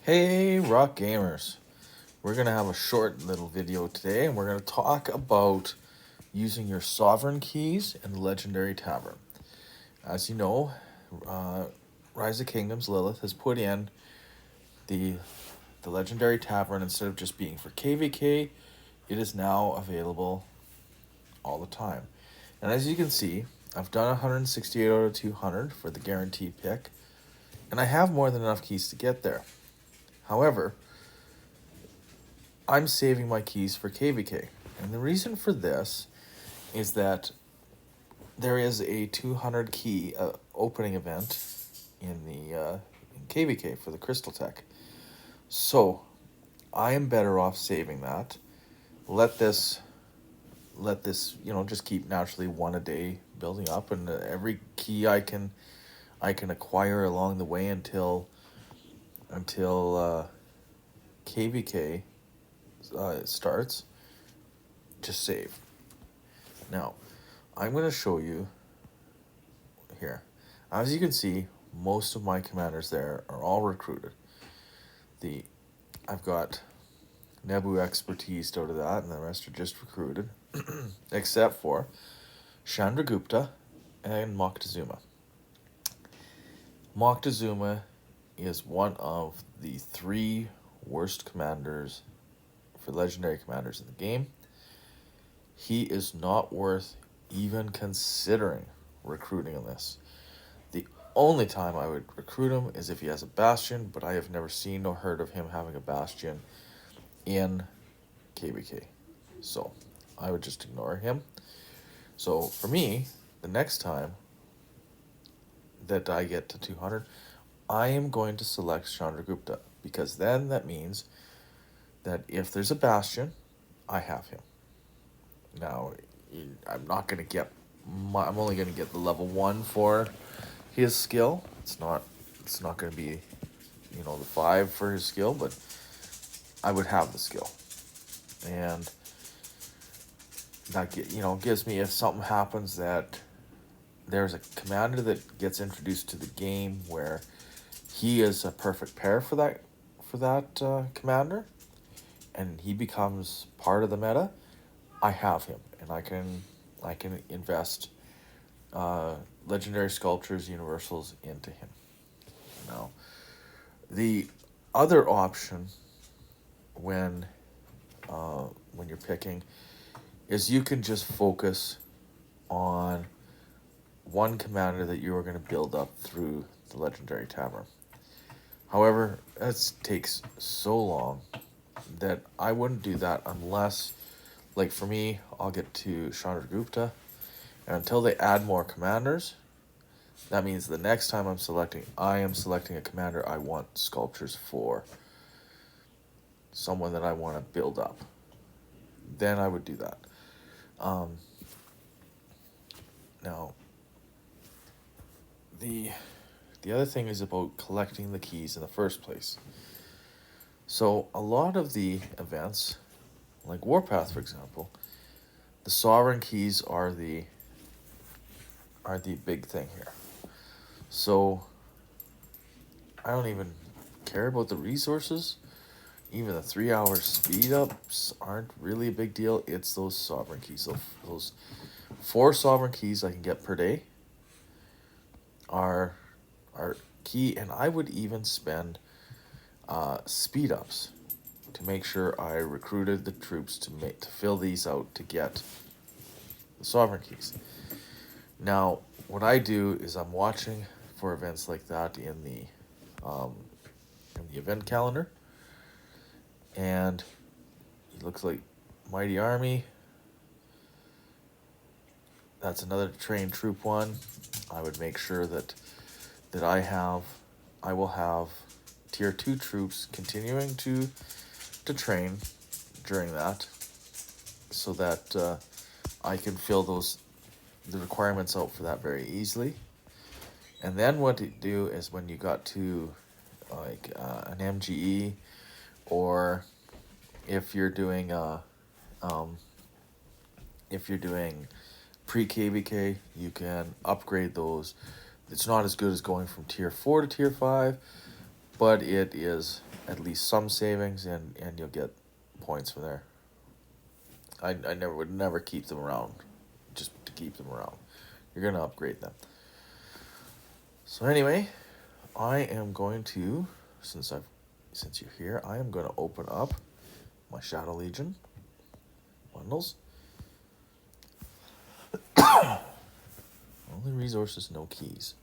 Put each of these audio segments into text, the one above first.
Hey Rock Gamers, we're going to have a short little video today and we're going to talk about using your sovereign keys in the Legendary Tavern. As you know, Rise of Kingdoms Lilith has put in the Legendary Tavern. Instead of just being for KVK, it is now available all the time. And as you can see, I've done 168 out of 200 for the guaranteed pick, and I have more than enough keys to get there. However, I'm saving my keys for KVK. And the reason for this is that there is a 200 key opening event in the in KVK for the Crystal Tech. So I am better off saving that. Let this just keep naturally one a day building up, and every key I can acquire along the way until KVK starts, just save. Now, I'm going to show you here. As you can see, most of my commanders there are all recruited. I've got Nebu expertise out of that, and the rest are just recruited, except for Chandragupta and Moctezuma. Moctezuma is one of the 3 worst commanders for legendary commanders in the game. He is not worth even considering recruiting on this. The only time I would recruit him is if he has a bastion, but I have never seen or heard of him having a bastion in KVK. So I would just ignore him. So for me, the next time that I get to 200, I am going to select Chandragupta, because then that means that if there's a bastion, I have him. Now, I'm not going to get, I'm only going to get the level 1 for his skill. It's not going to be, the 5 for his skill, but I would have the skill. And that, gives me, if something happens that there's a commander that gets introduced to the game where he is a perfect pair for that commander, and he becomes part of the meta, I have him, and I can invest legendary sculptures, universals into him. Now, the other option when you're picking is you can just focus on one commander that you are going to build up through the Legendary Tavern. However, that takes so long that I wouldn't do that unless, like for me, I'll get to Chandragupta, and until they add more commanders, that means the next time I am selecting a commander I want sculptures for, someone that I want to build up. Then I would do that. Now, the other thing is about collecting the keys in the first place. So a lot of the events, like Warpath for example, the sovereign keys are the big thing here. So I don't even care about the resources. Even the 3-hour speed ups aren't really a big deal. It's those sovereign keys. So those 4 sovereign keys I can get per day are key, and I would even spend speed ups to make sure I recruited the troops to fill these out to get the sovereign keys. Now, what I do is I'm watching for events like that in the event calendar, and it looks like Mighty Army. That's another trained troop one. I would make sure that I will have tier 2 troops continuing to train during that, so that I can fill the requirements out for that very easily. And then what to do is when you got to like an MGE, or if you're doing pre-KVK, you can upgrade those. It's not as good as going from tier 4 to tier 5, but it is at least some savings, and you'll get points from there. I would never keep them around just to keep them around. You're gonna upgrade them. So anyway, I am going to, since you're here, I am going to open up my Shadow Legion bundles. Only resources, no keys.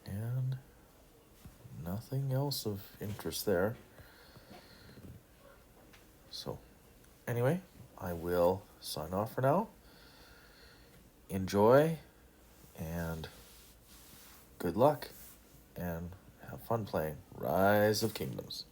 And nothing else of interest there. So, anyway, I will sign off for now. Enjoy, and good luck, and have fun playing Rise of Kingdoms.